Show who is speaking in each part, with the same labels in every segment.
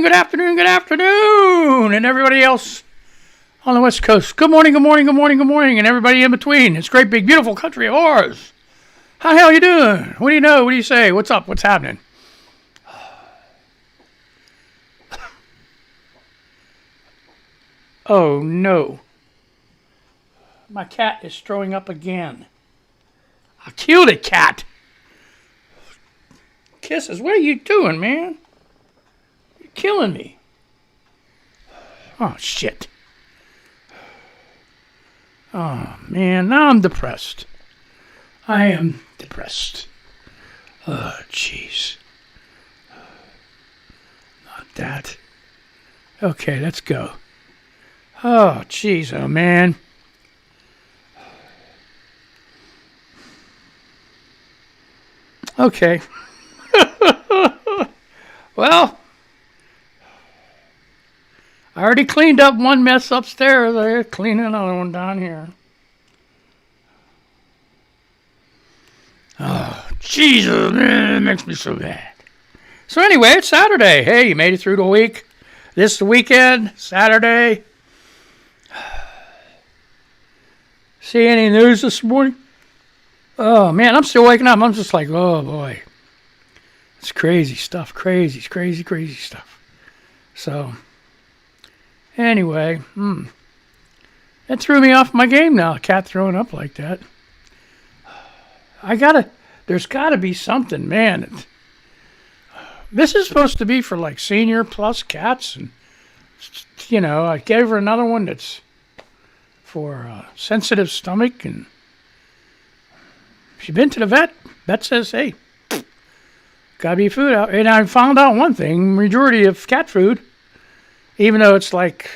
Speaker 1: good afternoon, good afternoon, and everybody else on the West Coast. Good morning, good morning, good morning, good morning, and everybody in between. It's great, big, beautiful country of ours. How the hell you doing? What do you know? What do you say? What's up? What's happening? Oh, no. My cat is throwing up again. I killed it, cat. Kisses, what are you doing, man? You're killing me. Oh, shit. Oh, man, now I'm depressed. I am depressed. Oh, jeez. Not that. Okay, let's go. Oh, jeez, oh, man. Okay. Well, I already cleaned up one mess upstairs. I gotta clean another one down here. Oh, Jesus, man, it makes me so bad. So anyway, it's Saturday. Hey, you made it through the week. This is the weekend, Saturday. See any news this morning? Oh, man, I'm still waking up. I'm just like, oh, boy. It's crazy stuff. Crazy stuff. So, anyway, that threw me off my game now, a cat throwing up like that. There's gotta be something, man. This is supposed to be for like senior plus cats, and, you know, I gave her another one that's for sensitive stomach, and she's been to the vet. Vet says, hey, gotta be food out. And I found out one thing, majority of cat food, even though it's like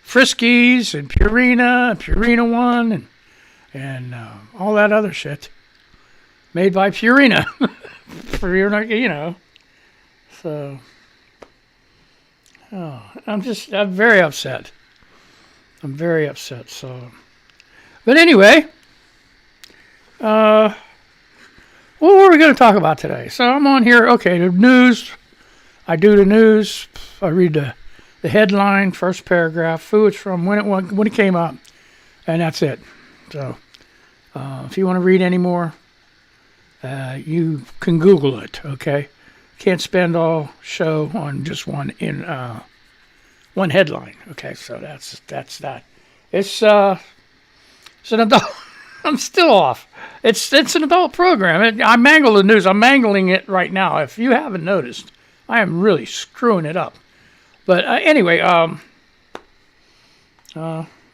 Speaker 1: Friskies and Purina One, and all that other shit, made by Purina. Purina, you know. So, I'm very upset. So, but anyway, what were we going to talk about today? So I'm on here. Okay, the news. I do the news. I read the headline, first paragraph, who it's from, when it came up, and that's it. So if you want to read any more, you can Google it. Okay, can't spend all show on just one headline. Okay, so that's that. It's an adult. I'm still off. It's an adult program. I mangle the news. I'm mangling it right now. If you haven't noticed, I am really screwing it up. But anyway,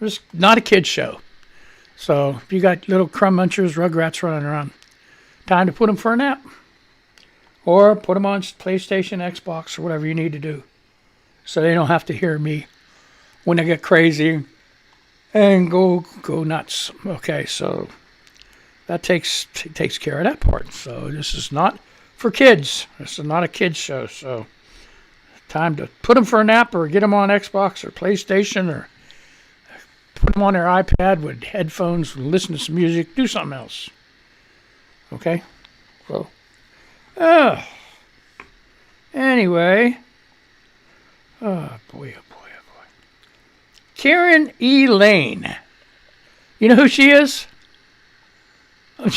Speaker 1: it's not a kid's show. So if you got little crumb munchers, rugrats running around, time to put them for a nap. Or put them on PlayStation, Xbox, or whatever you need to do, so they don't have to hear me when they get crazy and go nuts. Okay, so that takes care of that part. So this is not for kids. This is not a kids show. So time to put them for a nap, or get them on Xbox or PlayStation, or put them on their iPad with headphones, listen to some music, do something else. Okay, so anyway, oh boy. Karen E. Lane. You know who she is? I'm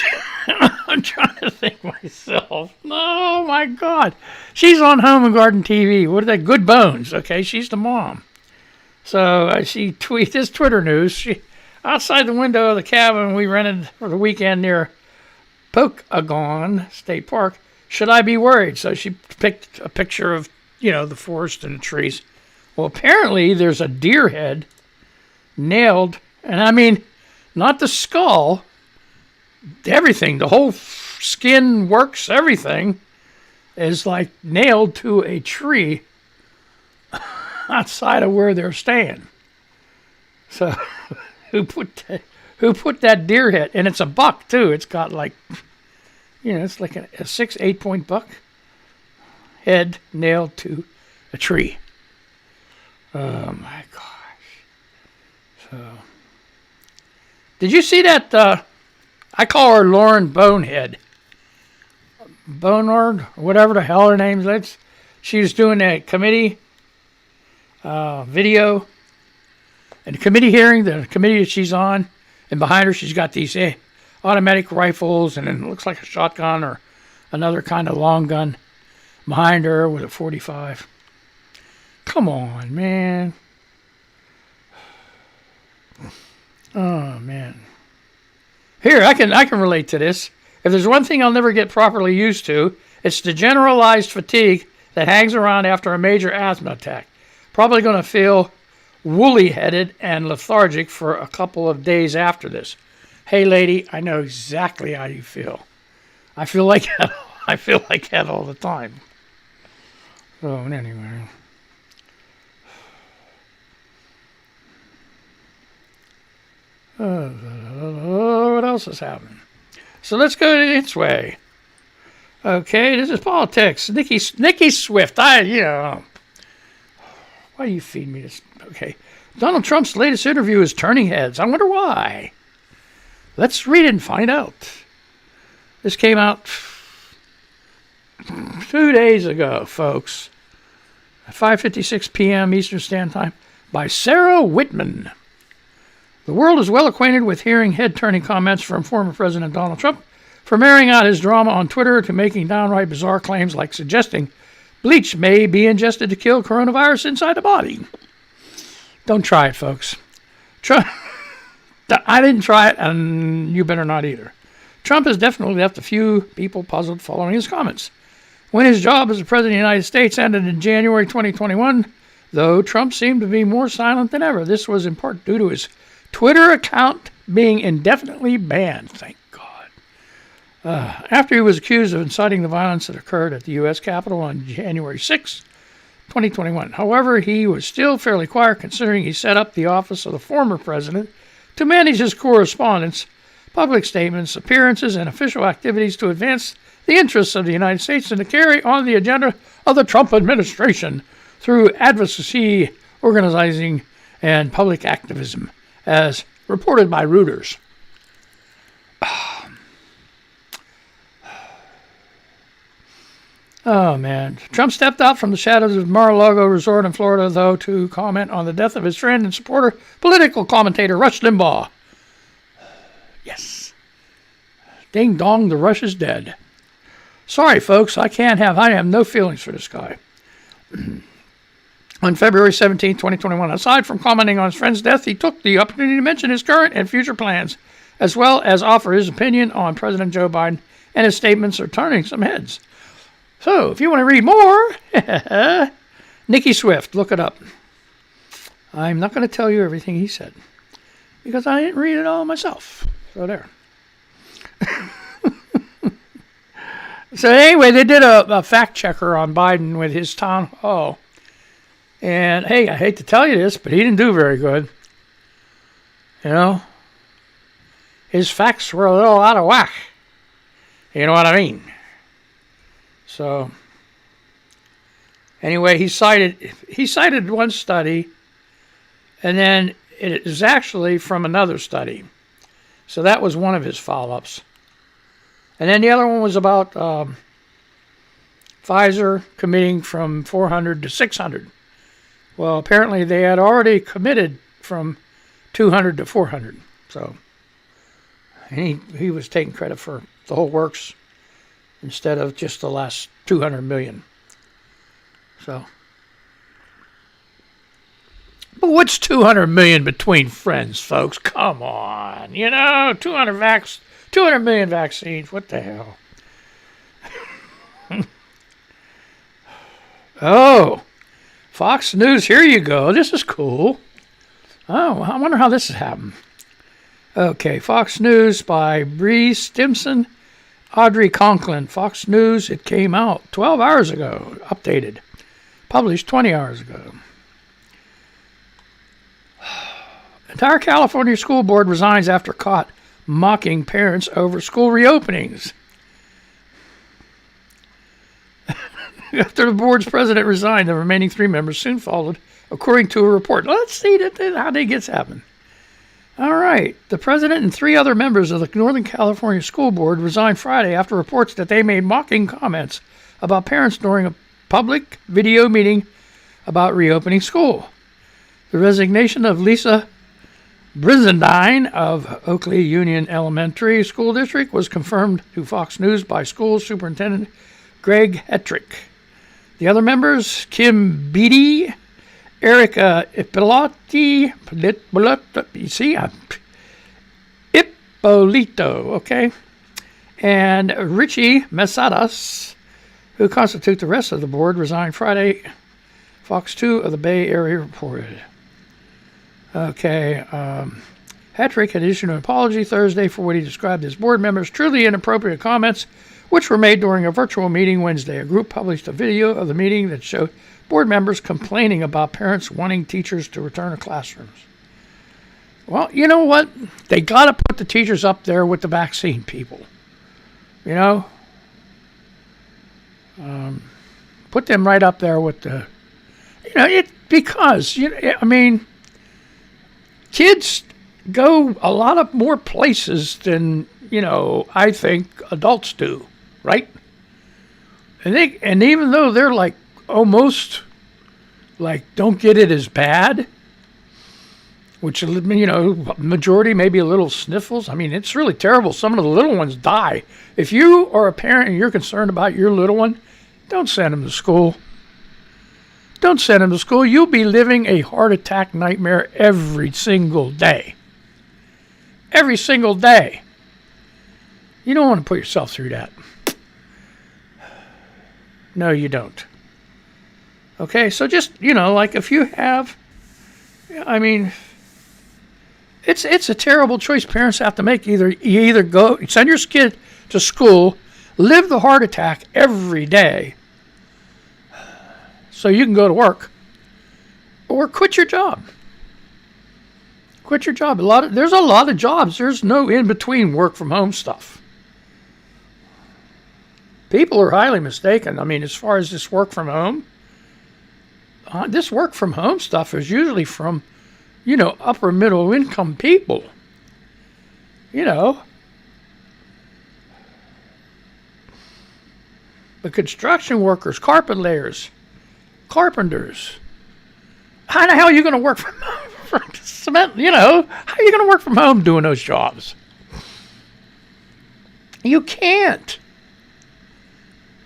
Speaker 1: trying to think myself. Oh, my God. She's on Home and Garden TV. What are they? Good Bones. Okay, she's the mom. So she tweeted this Twitter news. Outside the window of the cabin we rented for the weekend near Pokagon State Park. Should I be worried? So she picked a picture of, the forest and the trees. Well, apparently there's a deer head nailed, and I mean, not the skull, everything, the whole skin works, everything is like nailed to a tree outside of where they're staying. So who put that deer head? And it's a buck too. It's got like, it's like a 6-8 point buck head nailed to a tree. Oh my gosh. So, did you see that? I call her Lauren Bonehead. Bonard, whatever the hell her name is. She was doing a committee video. And the committee hearing, the committee that she's on, and behind her she's got these automatic rifles, and then it looks like a shotgun or another kind of long gun behind her with a 45. Come on, man. Oh, man. Here, I can relate to this. If there's one thing I'll never get properly used to, it's the generalized fatigue that hangs around after a major asthma attack. Probably going to feel woolly-headed and lethargic for a couple of days after this. Hey, lady, I know exactly how you feel. I feel like that all the time. So, anyway. What else is happening? So let's go to its way. Okay, this is politics. Nikki Swift. Why do you feed me this? Okay. Donald Trump's latest interview is turning heads. I wonder why. Let's read it and find out. This came out 2 days ago, folks. 5:56 p.m. Eastern Standard Time by Sarah Whitman. The world is well acquainted with hearing head-turning comments from former President Donald Trump, from airing out his drama on Twitter to making downright bizarre claims like suggesting bleach may be ingested to kill coronavirus inside the body. Don't try it, folks. I didn't try it, and you better not either. Trump has definitely left a few people puzzled following his comments. When his job as the President of the United States ended in January 2021, though, Trump seemed to be more silent than ever. This was in part due to his Twitter account being indefinitely banned, thank God. After he was accused of inciting the violence that occurred at the U.S. Capitol on January 6, 2021. However, he was still fairly quiet considering he set up the office of the former president to manage his correspondence, public statements, appearances, and official activities to advance the interests of the United States and to carry on the agenda of the Trump administration through advocacy, organizing, and public activism, as reported by Reuters. Oh, man. Trump stepped out from the shadows of Mar-a-Lago Resort in Florida, though, to comment on the death of his friend and supporter, political commentator Rush Limbaugh. Yes. Ding dong, the Rush is dead. Sorry, folks, I have no feelings for this guy. On February 17, 2021, aside from commenting on his friend's death, he took the opportunity to mention his current and future plans, as well as offer his opinion on President Joe Biden, and his statements are turning some heads. So, if you want to read more, Nikki Swift, look it up. I'm not going to tell you everything he said, because I didn't read it all myself. So there. So anyway, they did a fact checker on Biden with his town hall. And hey, I hate to tell you this, but he didn't do very good. You know? His facts were a little out of whack. You know what I mean? So, anyway, he cited one study, and then it is actually from another study. So that was one of his follow-ups. And then the other one was about Pfizer committing from 400 to 600. Well, apparently they had already committed from 200 to 400. So, and he was taking credit for the whole works instead of just the last 200 million. So, but what's 200 million between friends, folks? Come on, 200 million vaccines. What the hell? Oh, Fox News. Here you go. This is cool. Oh, I wonder how this has happened. Okay, Fox News by Bree Stimson. Audrey Conklin, Fox News, it came out 12 hours ago, updated, published 20 hours ago. Entire California school board resigns after caught mocking parents over school reopenings. After the board's president resigned, the remaining 3 members soon followed, according to a report. Let's see how they gets happened. All right. The president and 3 other members of the Northern California School Board resigned Friday after reports that they made mocking comments about parents during a public video meeting about reopening school. The resignation of Lisa Brizendine of Oakley Union Elementary School District was confirmed to Fox News by school superintendent Greg Hetrick. The other members, Kim Beatty, Erica Ippolito, okay, and Richie Mesadas, who constitute the rest of the board, resigned Friday, Fox 2 of the Bay Area reported. Okay, Hetrick had issued an apology Thursday for what he described as board members' truly inappropriate comments, which were made during a virtual meeting Wednesday. A group published a video of the meeting that showed board members complaining about parents wanting teachers to return to classrooms. Well, you know what? They got to put the teachers up there with the vaccine people. You know? Put them right up there with the... You know, because, I mean, kids go a lot of more places than, I think adults do, right? And even though they're like almost like don't get it as bad, which, majority maybe a little sniffles. I mean, it's really terrible. Some of the little ones die. If you are a parent and you're concerned about your little one, don't send them to school. Don't send them to school. You'll be living a heart attack nightmare every single day. Every single day. You don't want to put yourself through that. No, you don't. Okay, so just, like if you have, I mean, it's a terrible choice parents have to make. You either go, send your kid to school, live the heart attack every day so you can go to work, or quit your job. Quit your job. There's a lot of jobs. There's no in-between work from home stuff. People are highly mistaken. I mean, as far as this work from home stuff is usually from, upper middle income people. The construction workers, carpenters. How the hell are you going to work from cement? How are you going to work from home doing those jobs? You can't.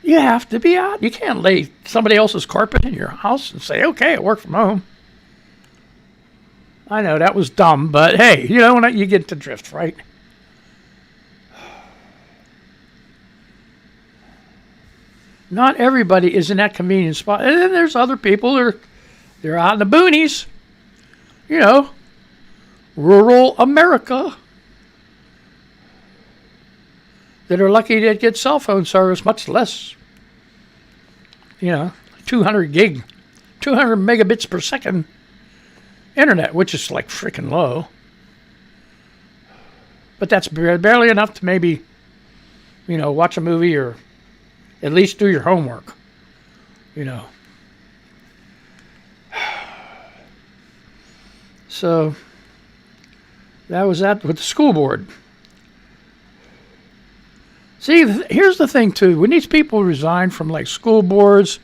Speaker 1: You have to be out. You can't lay somebody else's carpet in your house and say, okay, I work from home. I know that was dumb, but hey, you get the drift, right? Not everybody is in that convenient spot. And then there's other people they're out in the boonies. Rural America. That are lucky to get cell phone service, much less, 200 megabits per second internet, which is like freaking low. But that's barely enough to maybe, watch a movie or at least do your homework, So that was that with the school board. See, here's the thing, too. When these people resign from, like, school boards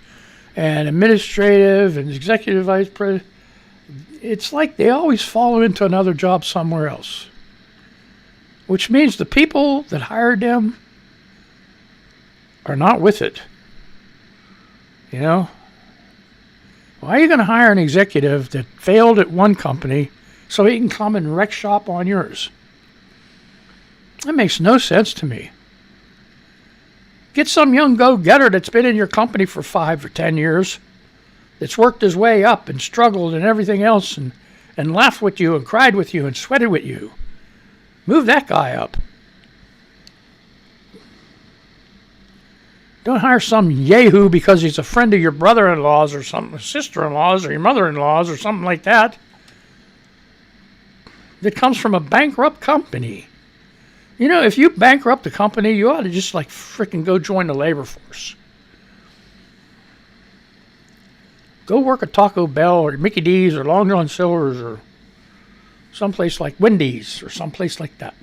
Speaker 1: and administrative and executive vice president, it's like they always fall into another job somewhere else. Which means the people that hired them are not with it. Why are you going to hire an executive that failed at one company so he can come and wreck shop on yours? That makes no sense to me. Get some young go-getter that's been in your company for 5 or 10 years, that's worked his way up and struggled and everything else and laughed with you and cried with you and sweated with you. Move that guy up. Don't hire some yahoo because he's a friend of your brother-in-law's or something, sister-in-law's or your mother-in-law's or something like that. That comes from a bankrupt company. If you bankrupt a company, you ought to just like freaking go join the labor force. Go work at Taco Bell or Mickey D's or Long John Silver's or someplace like Wendy's or someplace like that.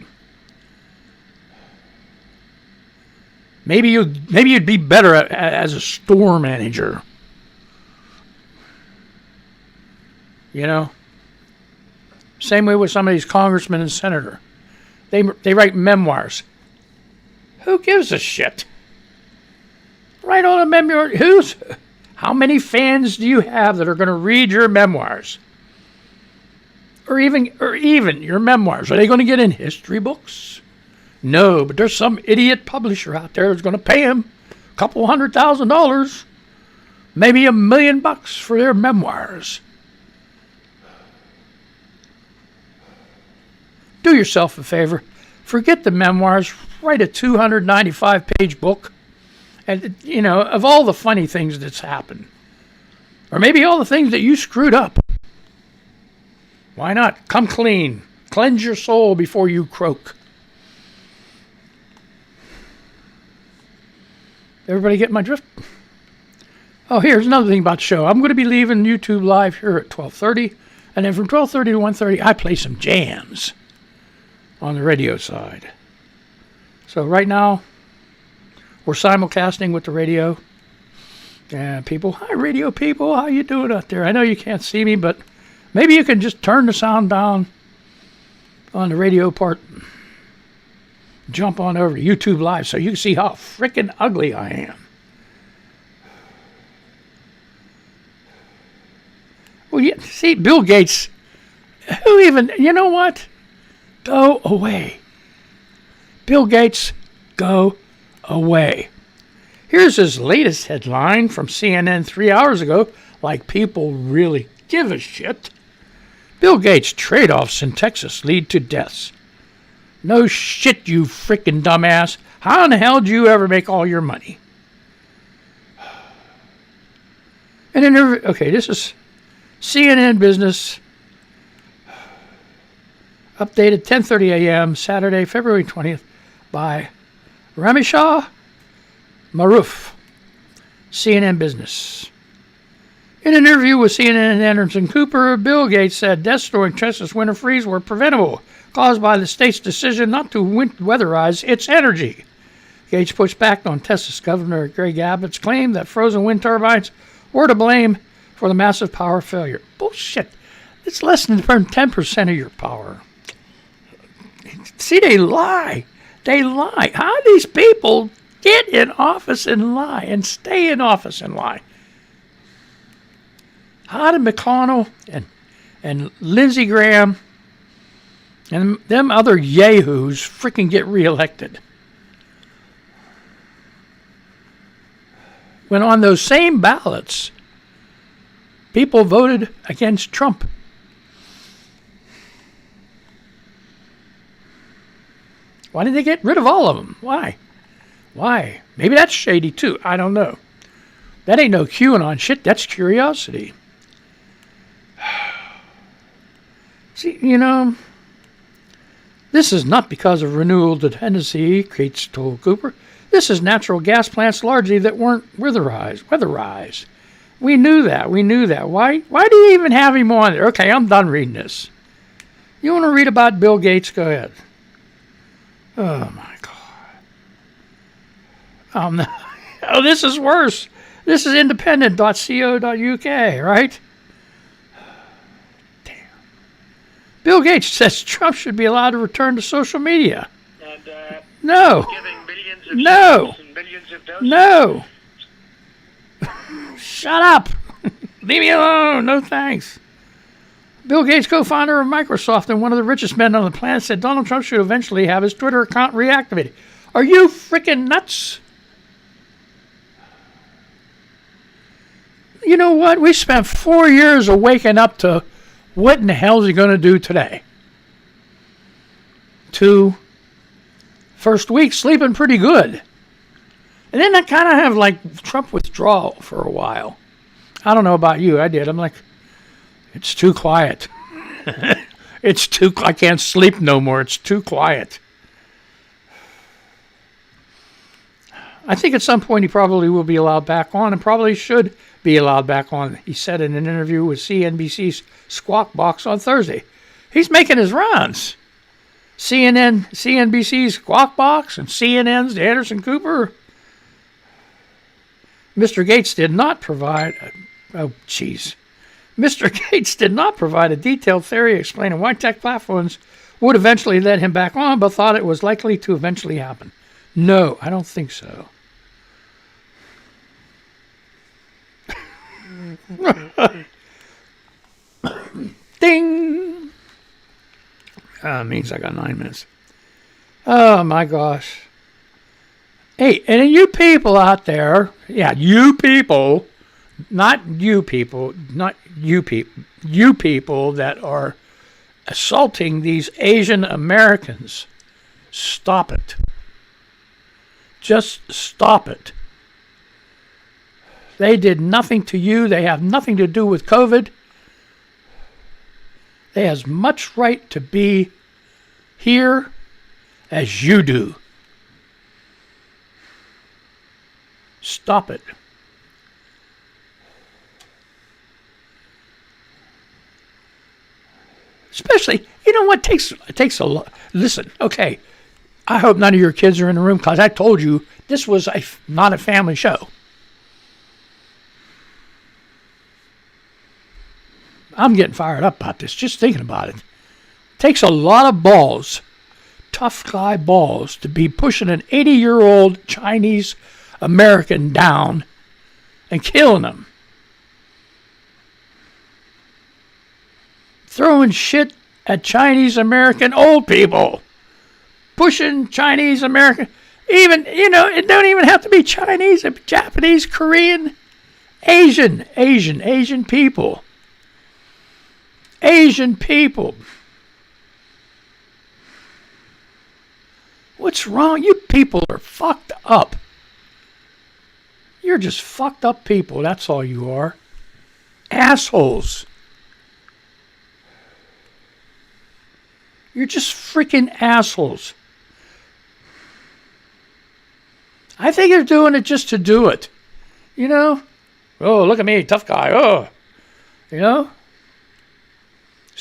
Speaker 1: Maybe you'd be better as a store manager. Same way with some of these congressmen and senator. They write memoirs. Who gives a shit? Write on a memoir. How many fans do you have that are going to read your memoirs? Or even your memoirs? Are they going to get in history books? No, but there's some idiot publisher out there that's going to pay him a couple $100,000, maybe $1 million for their memoirs. Do yourself a favor. Forget the memoirs. Write a 295-page book. And, of all the funny things that's happened. Or maybe all the things that you screwed up. Why not? Come clean. Cleanse your soul before you croak. Everybody get my drift? Oh, here's another thing about the show. I'm going to be leaving YouTube Live here at 12:30. And then from 12:30 to 1:30, I play some jams on the radio side. So right now, we're simulcasting with the radio. And people, hi radio people, how you doing out there? I know you can't see me, but maybe you can just turn the sound down on the radio part. Jump on over to YouTube Live so you can see how freaking ugly I am. Well, yeah, see, Bill Gates, you know what? Go away. Bill Gates, go away. Here's his latest headline from CNN 3 hours ago, like people really give a shit. Bill Gates trade-offs in Texas lead to deaths. No shit, you freaking dumbass. How in the hell do you ever make all your money? Okay, this is CNN Business, updated 10:30 a.m. Saturday, February 20th, by Ramishah Maroof, CNN Business. In an interview with CNN Anderson Cooper, Bill Gates said deaths during Texas winter freeze were preventable, caused by the state's decision not to weatherize its energy. Gates pushed back on Texas Governor Greg Abbott's claim that frozen wind turbines were to blame for the massive power failure. Bullshit. It's less than 10% of your power. See, they lie. They lie. How do these people get in office and lie and stay in office and lie? How did McConnell and Lindsey Graham and them other yahoos freaking get reelected? When on those same ballots, people voted against Trump. Why did they get rid of all of them? Why? Maybe that's shady too. I don't know. That ain't no QAnon shit. That's curiosity. See, this is not because of renewable dependency, Gates told Cooper. This is natural gas plants largely that weren't weatherized. We knew that. Why do you even have him on there? Okay, I'm done reading this. You want to read about Bill Gates? Go ahead. Oh, my God. No. Oh, this is worse. This is independent.co.uk, right? Damn. Bill Gates says Trump should be allowed to return to social media. And, no. No. Shut up. Leave me alone. No thanks. Bill Gates, co-founder of Microsoft and one of the richest men on the planet, said Donald Trump should eventually have his Twitter account reactivated. Are you freaking nuts? You know what? We spent 4 years of waking up to what in the hell is he going to do today? First week sleeping pretty good. And then I kind of have like Trump withdrawal for a while. I don't know about you. I did. I'm like, it's too quiet. I can't sleep no more. It's too quiet. I think at some point he probably will be allowed back on and probably should be allowed back on, he said in an interview with CNBC's Squawk Box on Thursday. He's making his rounds. CNBC's Squawk Box and CNN's Anderson Cooper. Mr. Gates did not provide... Oh, jeez. Mr. Gates did not provide a detailed theory explaining why tech platforms would eventually let him back on, but thought it was likely to eventually happen. No, I don't think so. Ding! Means I got 9 minutes. Oh my gosh. Hey, and you people out there, yeah, you people, not you people that are assaulting these Asian Americans, stop it. Just stop it. They did nothing to you. They have nothing to do with COVID. They have as much right to be here as you do. Stop it. Especially, you know what, it takes a lot. Listen, okay, I hope none of your kids are in the room because I told you this was not a family show. I'm getting fired up about this, just thinking about it. It takes a lot of balls, tough guy balls, to be pushing an 80-year-old Chinese American down and killing him. Throwing shit at Chinese American old people. Pushing Chinese American, even, it don't even have to be Chinese, Japanese, Korean, Asian people. Asian people. What's wrong? You people are fucked up. You're just fucked up people. That's all you are. Assholes. You're just freaking assholes. I think they're doing it just to do it. Oh, look at me, tough guy. Oh,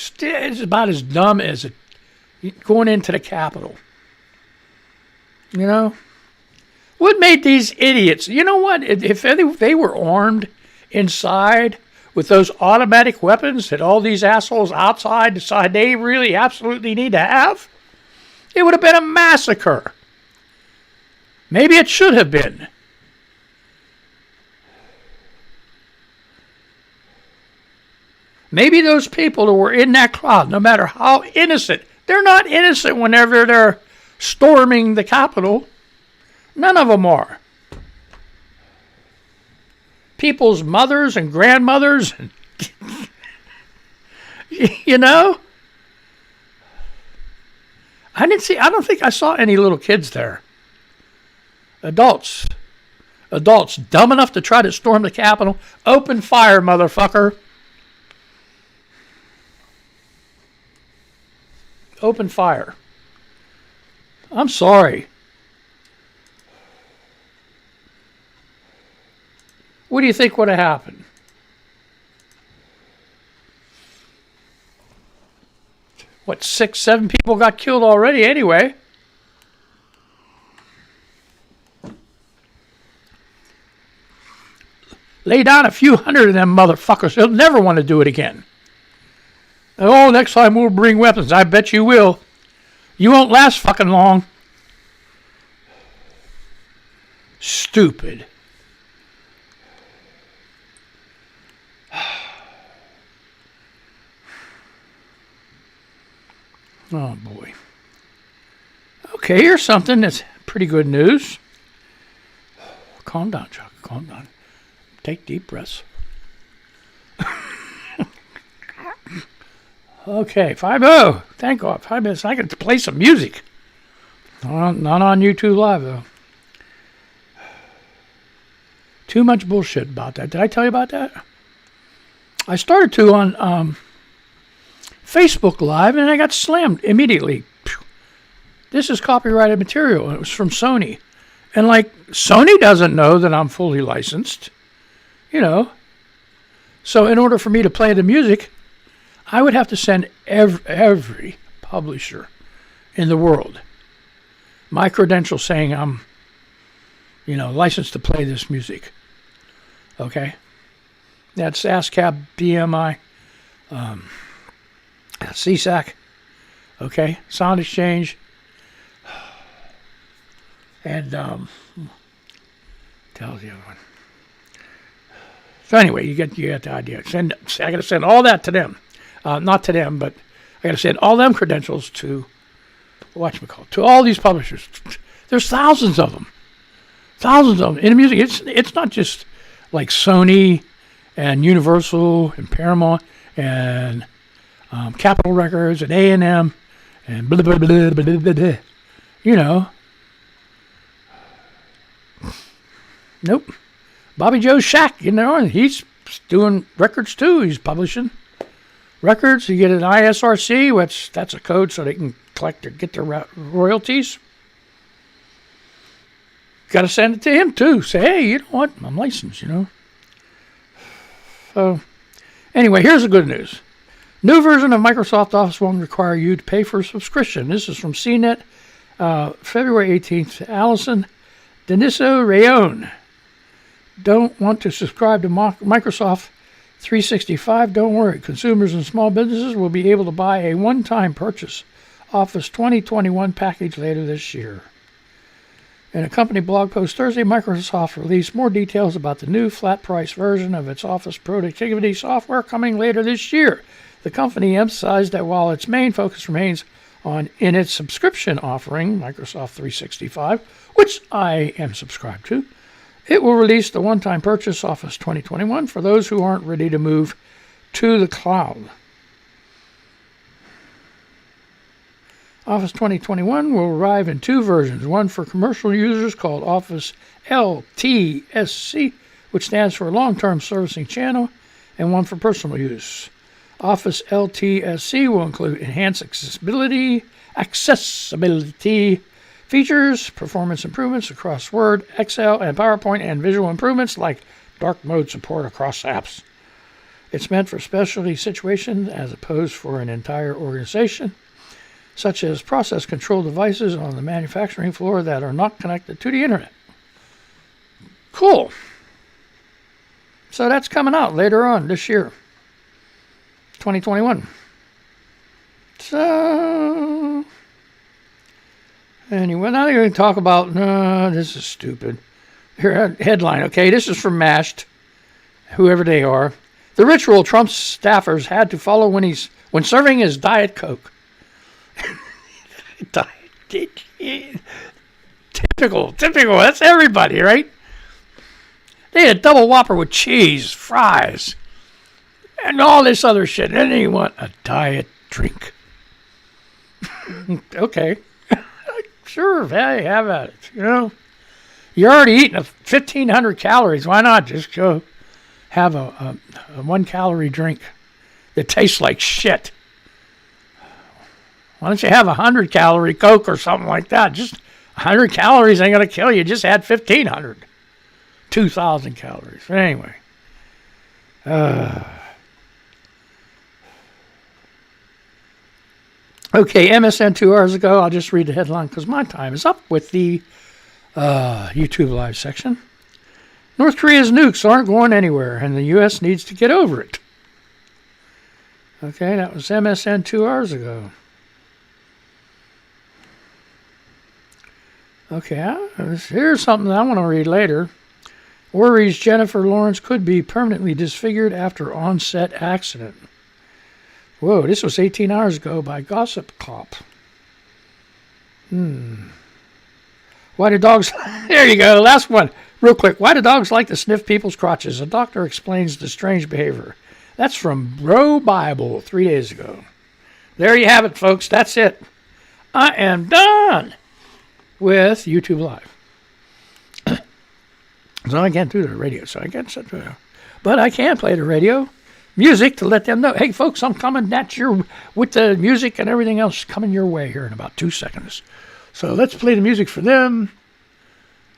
Speaker 1: it's about as dumb as going into the Capitol. What made these idiots? You know what? If they were armed inside with those automatic weapons that all these assholes outside decide they really absolutely need to have, it would have been a massacre. Maybe it should have been. Maybe those people who were in that crowd, no matter how innocent, they're not innocent whenever they're storming the Capitol. None of them are. People's mothers and grandmothers, and I don't think I saw any little kids there. Adults dumb enough to try to storm the Capitol. Open fire, motherfucker. Open fire. I'm sorry. What do you think would have happened? What, 6, 7 people got killed already anyway? Lay down a few hundred of them motherfuckers. They'll never want to do it again. Oh, next time we'll bring weapons. I bet you will. You won't last fucking long. Stupid. Oh, boy. Okay, here's something that's pretty good news. Calm down, Chuck. Calm down. Take deep breaths. Okay, 5-0. Thank God. 5 minutes. I can play some music. Not on YouTube Live, though. Too much bullshit about that. Did I tell you about that? I started to on Facebook Live, and I got slammed immediately. This is copyrighted material, and it was from Sony. And, Sony doesn't know that I'm fully licensed, So in order for me to play the music, I would have to send every publisher in the world my credentials saying I'm, licensed to play this music. Okay? That's ASCAP, BMI. CSAC, okay, Sound Exchange, and tells the other one. So anyway, you get the idea. I got to send all that to them, not to them, but I got to send all them credentials to to all these publishers. There's thousands of them in the music. It's not just like Sony and Universal and Paramount and Capitol Records and A&M and blah, blah, blah, blah, blah, blah. You know. Nope. Bobby Joe Shack, he's doing records too. He's publishing records. You get an ISRC, which that's a code so they can get their royalties. Got to send it to him too. Say, hey, you know what? I'm licensed, So, anyway, here's the good news. New version of Microsoft Office won't require you to pay for a subscription. This is from CNET, February 18th. Allison Deniso Rayon. Don't want to subscribe to Microsoft 365? Don't worry. Consumers and small businesses will be able to buy a one-time purchase Office 2021 package later this year. In a company blog post Thursday, Microsoft released more details about the new flat-price version of its Office productivity software coming later this year. The company emphasized that while its main focus remains in its subscription offering, Microsoft 365, which I am subscribed to, it will release the one-time purchase Office 2021 for those who aren't ready to move to the cloud. Office 2021 will arrive in two versions, one for commercial users called Office LTSC, which stands for Long-Term Servicing Channel, and one for personal use. Office LTSC will include enhanced accessibility features, performance improvements across Word, Excel, and PowerPoint, and visual improvements like dark mode support across apps. It's meant for specialty situations as opposed for an entire organization, such as process control devices on the manufacturing floor that are not connected to the internet. Cool. So that's coming out later on this year, 2021. So anyway, now you're going to talk about, this is stupid. Here, headline, okay, this is from Mashed, whoever they are. The ritual Trump's staffers had to follow when serving his Diet Coke. Typical, that's everybody, right? They had a double Whopper with cheese, fries, and all this other shit. And then you want a diet drink. Okay. Sure, hey, have at it. You're already eating 1,500 calories. Why not just go have a 1-calorie drink that tastes like shit? Why don't you have 100-calorie Coke or something like that? Just 100 calories ain't going to kill you. Just add 1,500. 2,000 calories. But anyway. Okay, MSN 2 hours ago. I'll just read the headline because my time is up with the YouTube Live section. North Korea's nukes aren't going anywhere, and the U.S. needs to get over it. Okay, that was MSN 2 hours ago. Okay, here's something I want to read later. Worries Jennifer Lawrence could be permanently disfigured after on-set accident. Whoa, this was 18 hours ago by Gossip Cop. Why do dogs... There you go, last one. Real quick, why do dogs like to sniff people's crotches? A doctor explains the strange behavior. That's from Bro Bible 3 days ago. There you have it, folks. That's it. I am done with YouTube Live. So I can't do the radio, so I can't set the... But I can play the radio music to let them know, hey, folks, I'm coming at you with the music and everything else coming your way here in about 2 seconds. So let's play the music for them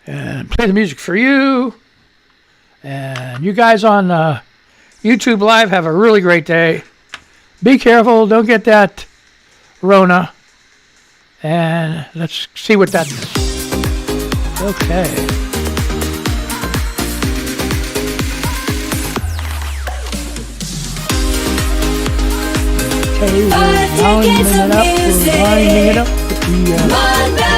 Speaker 1: and play the music for you. And you guys on YouTube Live have a really great day. Be careful. Don't get that Rona. And let's see what that is. Okay. Okay, we're rounding it up. We're winding it up with the